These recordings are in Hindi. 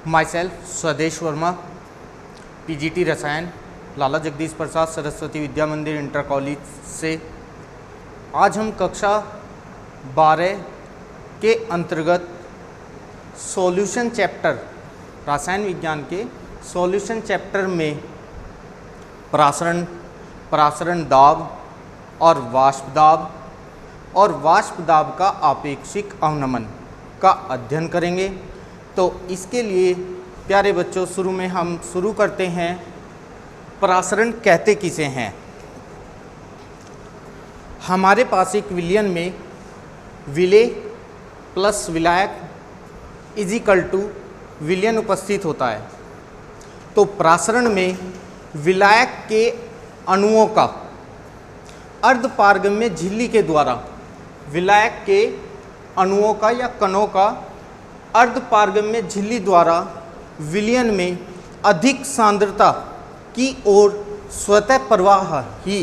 माई सेल्फ स्वदेश वर्मा, पीजीटी रसायन, लाला जगदीश प्रसाद सरस्वती विद्या मंदिर इंटर कॉलेज से। आज हम कक्षा 12 के अंतर्गत सॉल्यूशन चैप्टर, रसायन विज्ञान के सॉल्यूशन चैप्टर में प्रासरण दाब और वाष्प दाब का आपेक्षिक अवनमन का अध्ययन करेंगे। तो इसके लिए प्यारे बच्चों, शुरू में हम शुरू करते हैं प्रासरण कहते किसे हैं। हमारे पास एक विलयन में विलेय प्लस विलायक इजिकल टू विलयन उपस्थित होता है। तो प्रासरण में विलायक के अणुओं का अर्धपारगम्य झिल्ली के द्वारा, विलायक के अणुओं का या कणों का अर्धपारगम्य झिल्ली द्वारा विलयन में अधिक सांद्रता की ओर स्वतः प्रवाह ही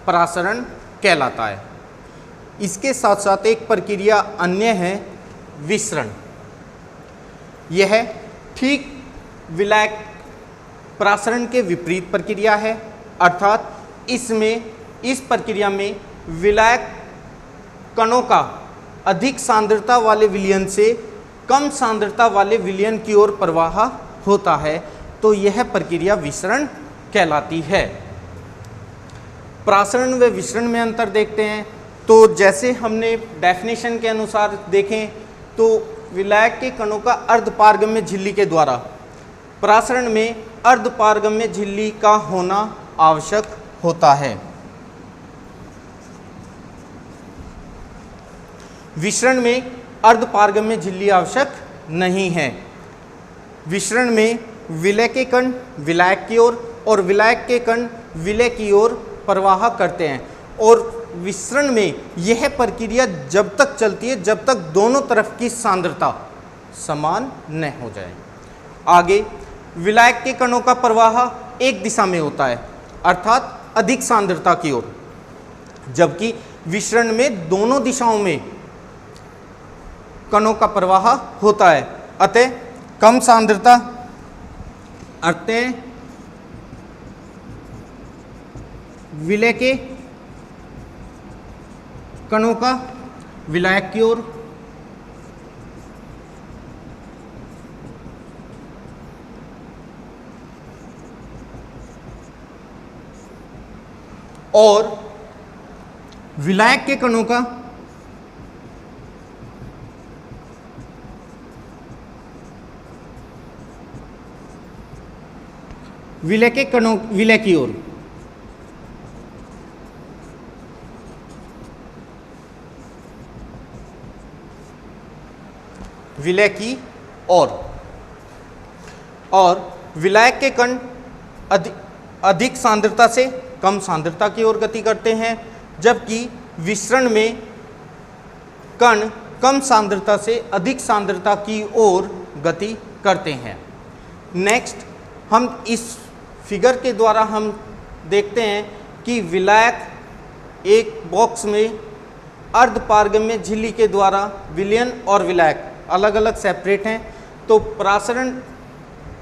प्रासरण कहलाता है। इसके साथ साथ एक प्रक्रिया अन्य है विसरण। यह ठीक विलायक प्रासरण के विपरीत प्रक्रिया है, अर्थात इस प्रक्रिया में विलायक कणों का अधिक सांद्रता वाले विलयन से कम सांद्रता वाले विलयन की ओर प्रवाह होता है। तो यह प्रक्रिया विसरण कहलाती है। प्रासरण व विसरण में अंतर देखते हैं। तो जैसे हमने डेफिनेशन के अनुसार देखें तो विलायक के कणों का अर्धपारगम्य झिल्ली के द्वारा, प्रासरण में अर्धपारगम्य झिल्ली का होना आवश्यक होता है। विसरण में अर्धपारगम्य झिल्ली आवश्यक नहीं है। विसरण में विलेय के कण विलायक की ओर और विलायक के कण विलेय की ओर प्रवाह करते हैं। और विसरण में यह प्रक्रिया जब तक चलती है जब तक दोनों तरफ की सांद्रता समान न हो जाए। आगे विलायक के कणों का प्रवाह एक दिशा में होता है, अर्थात अधिक सांद्रता की ओर, जबकि विसरण में दोनों दिशाओं में कणों का प्रवाह होता है। अतः कम सांद्रता, अतः विलेय के कणों का विलायक की ओर और विलायक के कणों का विलेय के कणों विलेय की ओर। विलेय की ओर और विलायक के कण अधिक सांद्रता से कम सांद्रता की ओर गति करते हैं, जबकि विसरण में कण कम सांद्रता से अधिक सांद्रता की ओर गति करते हैं। नेक्स्ट हम इस फिगर के द्वारा हम देखते हैं कि विलायक एक बॉक्स में अर्धपारगम्य झिल्ली के द्वारा विलयन और विलायक अलग अलग सेपरेट हैं। तो प्रासरण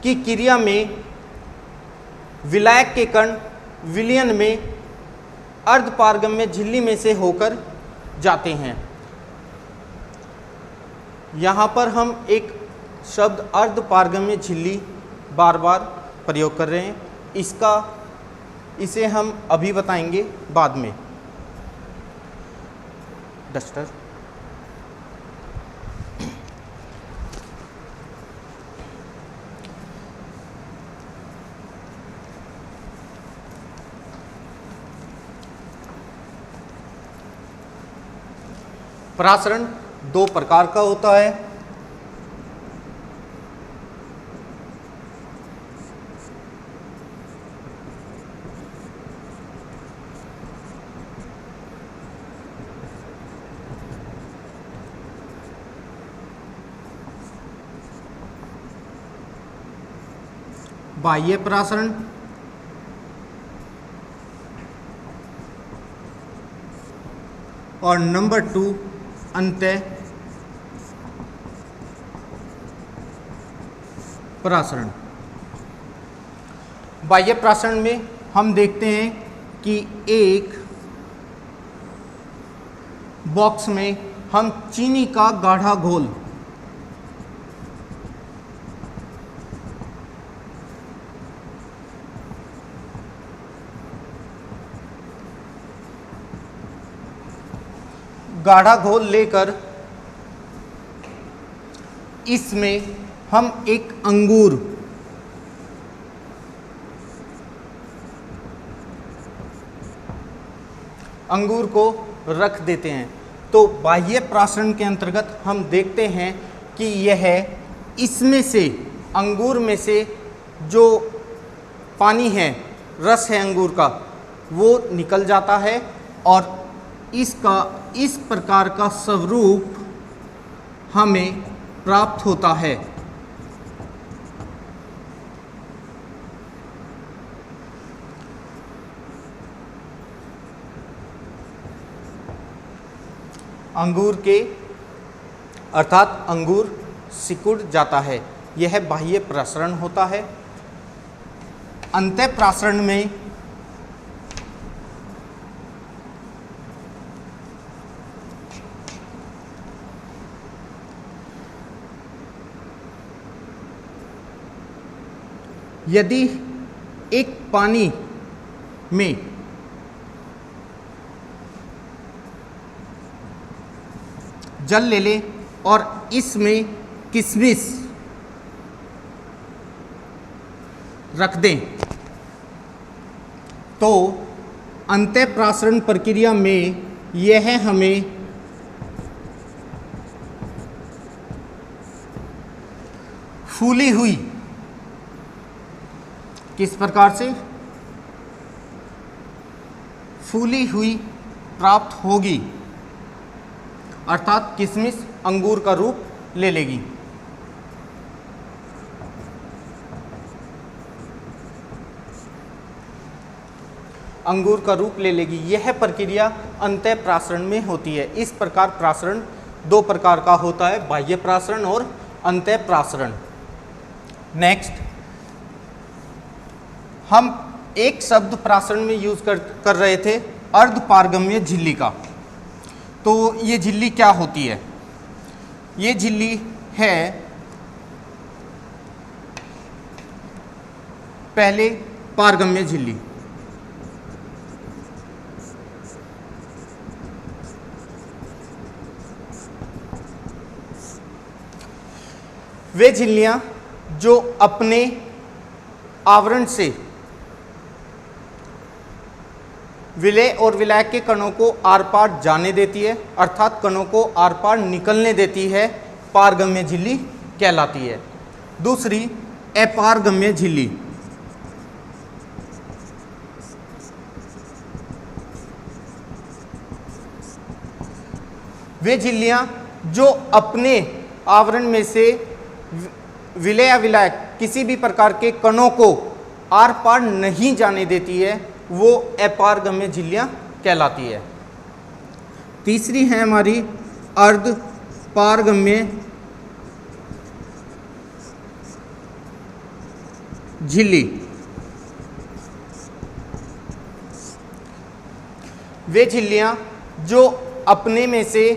की क्रिया में विलायक के कण विलयन में अर्धपारगम्य झिल्ली में से होकर जाते हैं। यहाँ पर हम एक शब्द अर्धपारगम्य झिल्ली बार बार प्रयोग कर रहे हैं। इसे हम अभी बताएंगे बाद में। डस्टर प्रासरण दो प्रकार का होता है। बाह्य प्रासरण और नंबर 2 अंतः प्रासरण। बाह्य प्रासरण में हम देखते हैं कि एक बॉक्स में हम चीनी का गाढ़ा घोल लेकर इसमें हम एक अंगूर को रख देते हैं। तो बाह्य प्रासरण के अंतर्गत हम देखते हैं कि यह इसमें से अंगूर में से जो पानी है, रस है अंगूर का, वो निकल जाता है और इसका इस प्रकार का स्वरूप हमें प्राप्त होता है। अंगूर के अर्थात अंगूर सिकुड़ जाता है। यह बाह्य प्रासरण होता है। अंतः प्रासरण में यदि एक पानी में जल ले लें और इसमें किशमिश रख दें तो अंतः प्रासरण प्रक्रिया में यह हमें फूली हुई, किस प्रकार से फूली हुई प्राप्त होगी, अर्थात किशमिश अंगूर का रूप ले लेगी। अंगूर का रूप ले लेगी। यह प्रक्रिया अंतः प्रासरण में होती है। इस प्रकार प्रासरण दो प्रकार का होता है, बाह्य प्रासरण और अंतः प्रासरण। नेक्स्ट, हम एक शब्द प्रासरण में यूज कर रहे थे, अर्धपारगम्य झिल्ली का। तो ये झिल्ली क्या होती है? ये झिल्ली है पहले पारगम्य झिल्ली। वे झिल्लियां जो अपने आवरण से विलेय और विलायक के कणों को आर पार जाने देती है, अर्थात कणों को आर पार निकलने देती है, पारगम्य झिल्ली कहलाती है। दूसरी अपारगम्य झिल्ली। वे झिल्लियां जो अपने आवरण में से विलेय या विलायक किसी भी प्रकार के कणों को आर पार नहीं जाने देती है, वो अपारगम्य झिल्लियां कहलाती है। तीसरी है हमारी अर्धपारगम्य झिल्ली। वे झिल्लियां जो अपने में से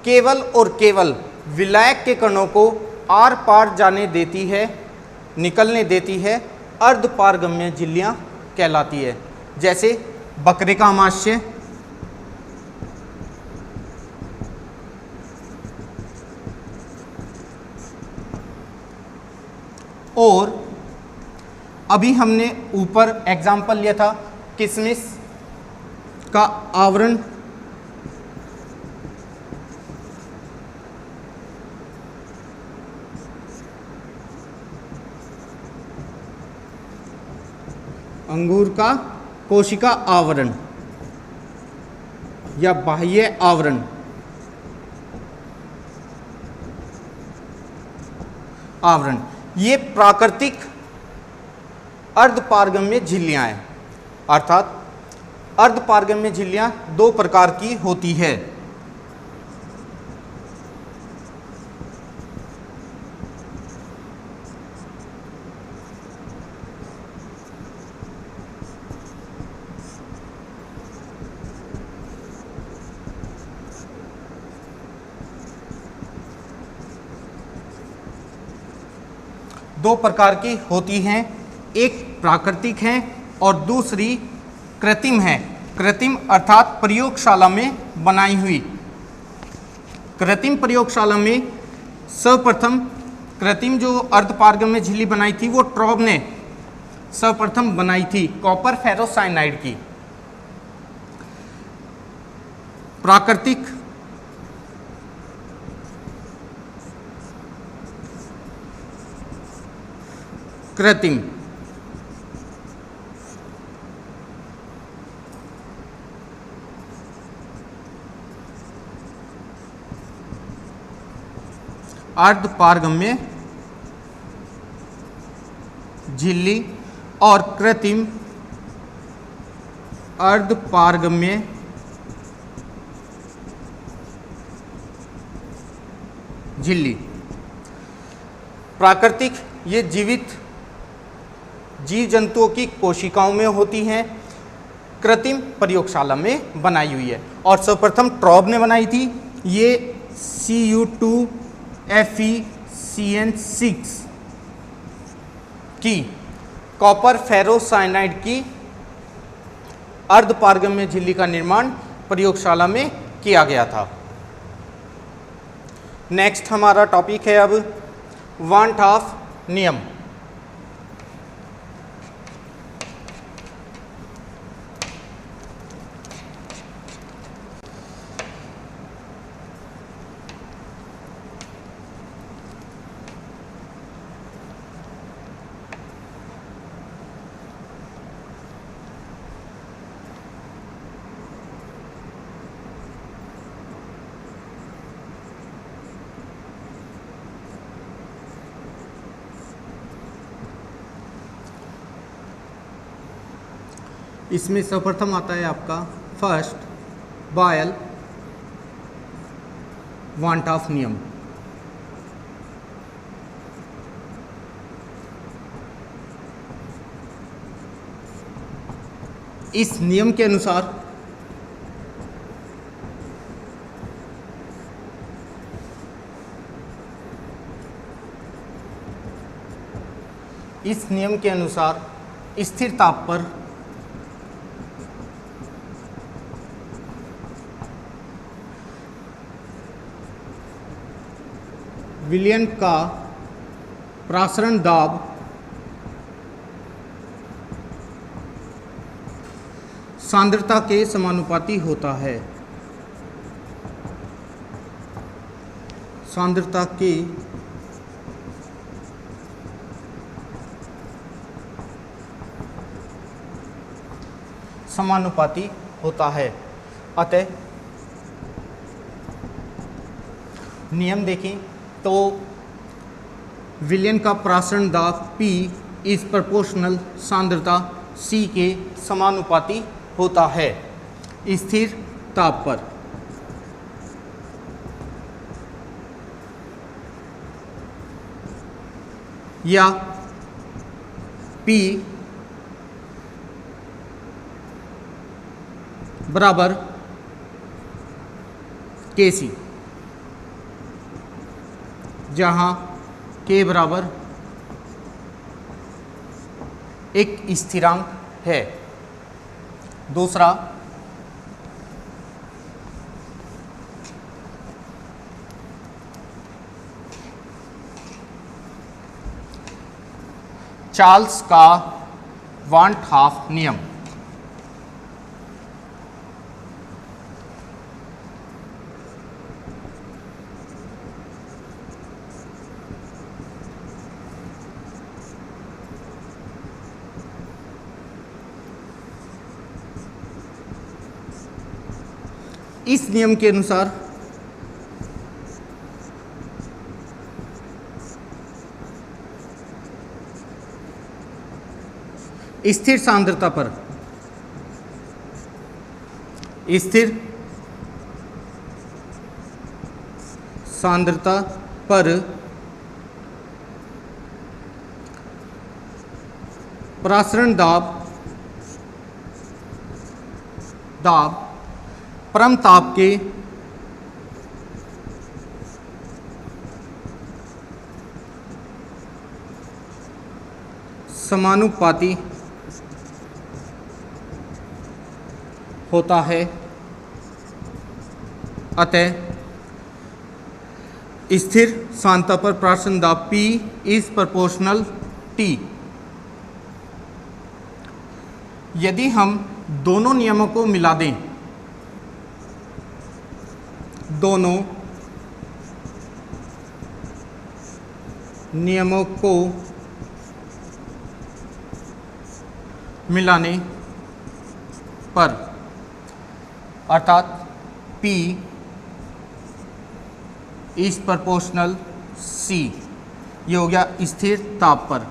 केवल और केवल विलायक के कणों को आर पार जाने देती है, निकलने देती है, अर्धपारगम्य झिल्लियां कहलाती है। जैसे बकरे का आमाशय, और अभी हमने ऊपर एग्जाम्पल लिया था किशमिश का आवरण, अंगूर का कोशिका आवरण या बाह्य आवरण। ये प्राकृतिक अर्धपारगम्य झिल्लियां हैं, अर्थात अर्धपारगम्य झिल्लियां दो प्रकार की होती है। दो प्रकार की होती हैं, एक प्राकृतिक है और दूसरी कृत्रिम है। कृत्रिम अर्थात प्रयोगशाला में बनाई हुई। कृत्रिम प्रयोगशाला में सर्वप्रथम कृत्रिम जो अर्धपारगम्य झिल्ली बनाई थी वो ट्रॉब ने सर्वप्रथम बनाई थी कॉपर फेरोसाइनाइड की। प्राकृतिक कृत्रिम अर्धपारगम्य झिल्ली और कृत्रिम अर्धपारगम्य झिल्ली। प्राकृतिक ये जीवित जीव जंतुओं की कोशिकाओं में होती हैं, कृत्रिम प्रयोगशाला में बनाई हुई है। और सर्वप्रथम ट्रॉब ने बनाई थी, ये Cu2FeCN6 की कॉपर फेरोसाइनाइड की अर्धपारगम्य झिल्ली का निर्माण प्रयोगशाला में किया गया था। नेक्स्ट हमारा टॉपिक है अब वान 't हॉफ नियम। इसमें सर्वप्रथम आता है आपका फर्स्ट बॉयल वान 't हॉफ नियम। इस नियम के अनुसार स्थिर ताप पर विलयन का प्रसारण दाब सांद्रता के समानुपाती होता है। सांद्रता के समानुपाती होता है। अतः नियम देखें तो विलयन का प्रसारण दाब P इज प्रोपोर्शनल सांद्रता C के समानुपाती होता है स्थिर ताप पर। या P बराबर Kc, जहाँ K बराबर एक स्थिरांक है। दूसरा चार्ल्स का वान 't हॉफ नियम। इस नियम के अनुसार स्थिर सांद्रता पर प्रसारण दाब परम ताप के समानुपाती होता है, अतः स्थिर सांद्रता पर प्राशन दाब P इज प्रोपोर्शनल T। यदि हम दोनों नियमों को मिला दें, दोनों नियमों को मिलाने पर, अर्थात P इज प्रोपोर्शनल C, ये हो गया स्थिर ताप पर।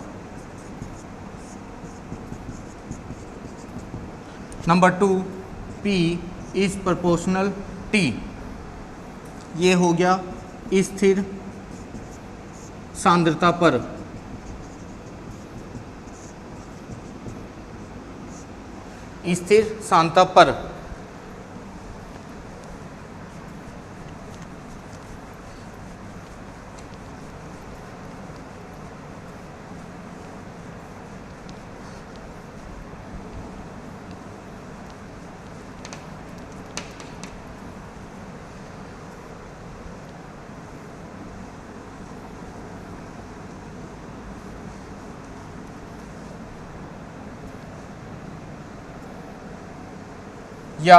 Number 2, P is proportional T, ये हो गया स्थिर सांद्रता पर। स्थिर सांद्रता पर या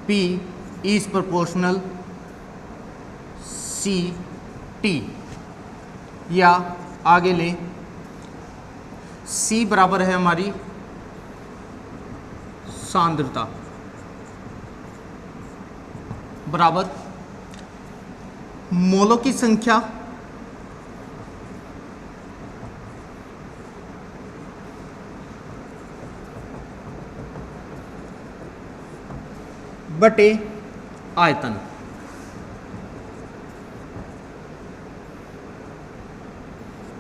P is proportional C T, या आगे ले C बराबर है हमारी सांद्रता बराबर मोलों की संख्या बटे आयतन।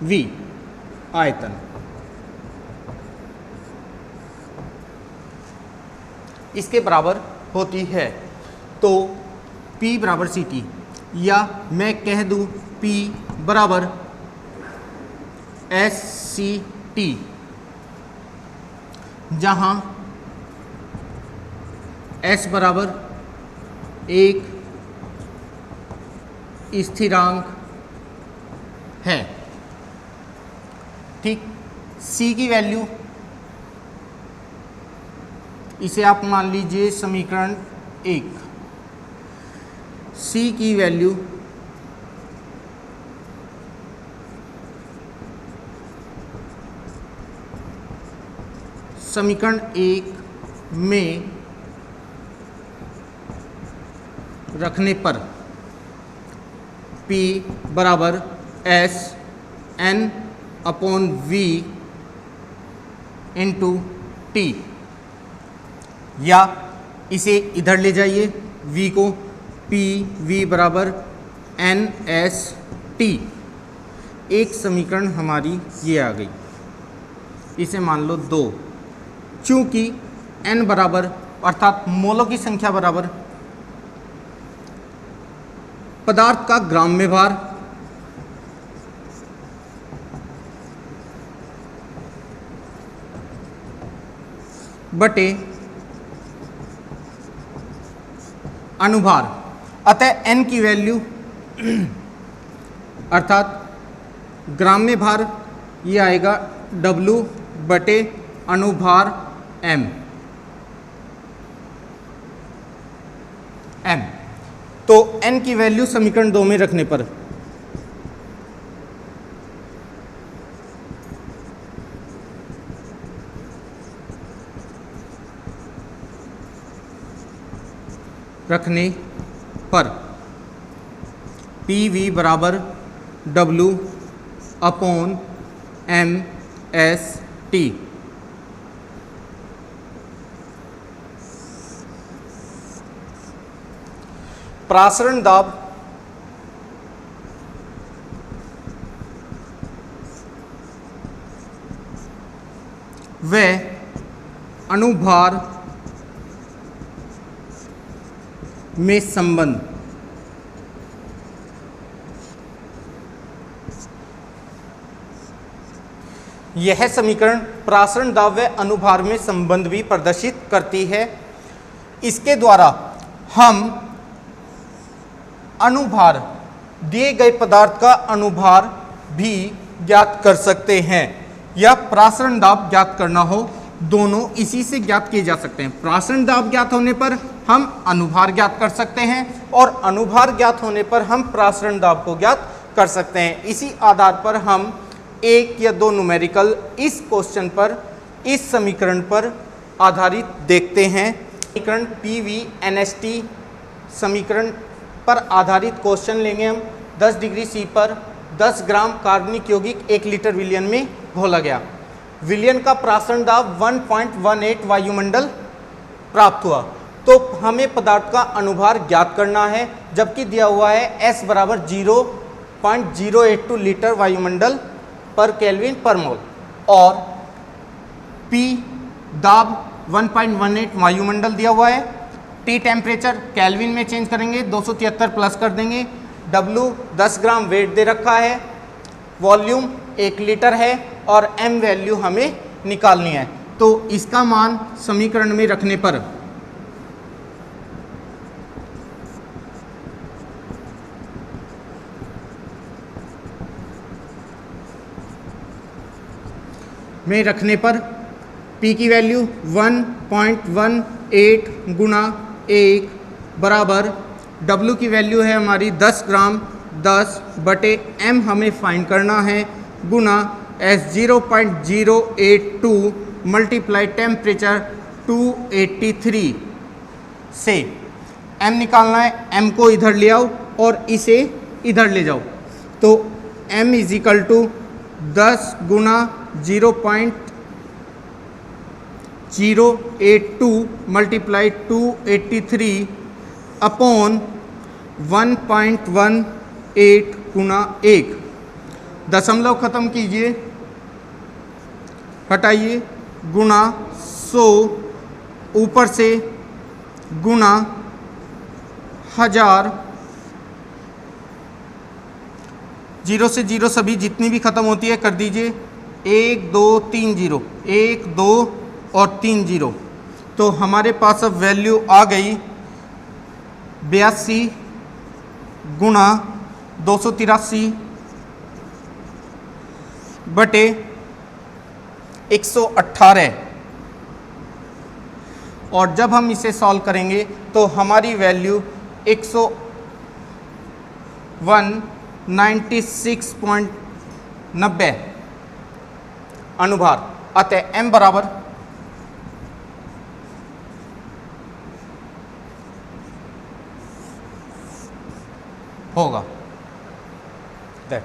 V आयतन। इसके बराबर होती है, तो P बराबर CT, या मैं कह दूं P बराबर SCT, जहां S बराबर एक स्थिरांक है, ठीक। C की वैल्यू, इसे आप मान लीजिए समीकरण 1। C की वैल्यू समीकरण 1 में रखने पर P बराबर S N upon V into T, या इसे इधर ले जाइए V को, V बराबर N S T। एक समीकरण हमारी ये आ गई, इसे मान लो 2। चूंकि N बराबर अर्थात मोलों की संख्या बराबर पदार्थ का ग्राम में भार बटे अनुभार, अतः N की वैल्यू अर्थात ग्राम में भार ये आएगा W बटे अनुभार M। तो N की वैल्यू समीकरण 2 में रखने पर PV बराबर W अपॉन MST। प्रासरण दाब व अनुभार में संबंध यह समीकरण प्रासरण दाब व अनुभार में संबंध भी प्रदर्शित करती है। इसके द्वारा हम अनुभार, दिए गए पदार्थ का अनुभार भी ज्ञात कर सकते हैं, या प्रासरण दाब ज्ञात करना हो, दोनों इसी से ज्ञात किए जा सकते हैं। प्रासरण दाब ज्ञात होने पर हम अनुभार ज्ञात कर सकते हैं और अनुभार ज्ञात होने पर हम प्रासरण दाब को ज्ञात कर सकते हैं। इसी आधार पर हम एक या दो न्यूमेरिकल इस क्वेश्चन पर, इस समीकरण पर आधारित देखते हैं। समीकरण PV NST समीकरण पर आधारित क्वेश्चन लेंगे हम। 10 डिग्री C पर 10 ग्राम कार्बनिक यौगिक 1 लीटर विलयन में घोला गया। विलयन का प्रासरण दाब 1.18 वायुमंडल प्राप्त हुआ। तो हमें पदार्थ का अनुभार ज्ञात करना है, जबकि दिया हुआ है S बराबर 0.082 लीटर वायुमंडल पर केल्विन पर मोल और P दाब 1.18 वायुमंडल दिया हुआ है। T टेम्परेचर केल्विन में चेंज करेंगे, 273 प्लस कर देंगे। W 10 ग्राम वेट दे रखा है, वॉल्यूम 1 लीटर है और M वैल्यू हमें निकालनी है। तो इसका मान समीकरण में रखने पर P की वैल्यू 1.18 गुना 1 बराबर W की वैल्यू है हमारी 10 ग्राम 10 बटे M हमें फाइंड करना है गुना S 0.082 मल्टीप्लाई टेम्परेचर 283 से M निकालना है। M को इधर ले आओ और इसे इधर ले जाओ, तो M इज इक्वल टू 10 गुना 0.082 मल्टीप्लाई 283 अपॉन 1.18 गुना 1। दशमलव खत्म कीजिए, हटाइए, गुना 100 ऊपर से गुना 1000, 0 से 0 सभी जितनी भी खत्म होती है कर दीजिए। 1 2 3 0, 1 2 और 3 0। तो हमारे पास अब वैल्यू आ गई 82 गुना 283 बटे 118। और जब हम इसे सॉल्व करेंगे तो हमारी वैल्यू 196.90 अनुभार। अतः M बराबर होगा। दैट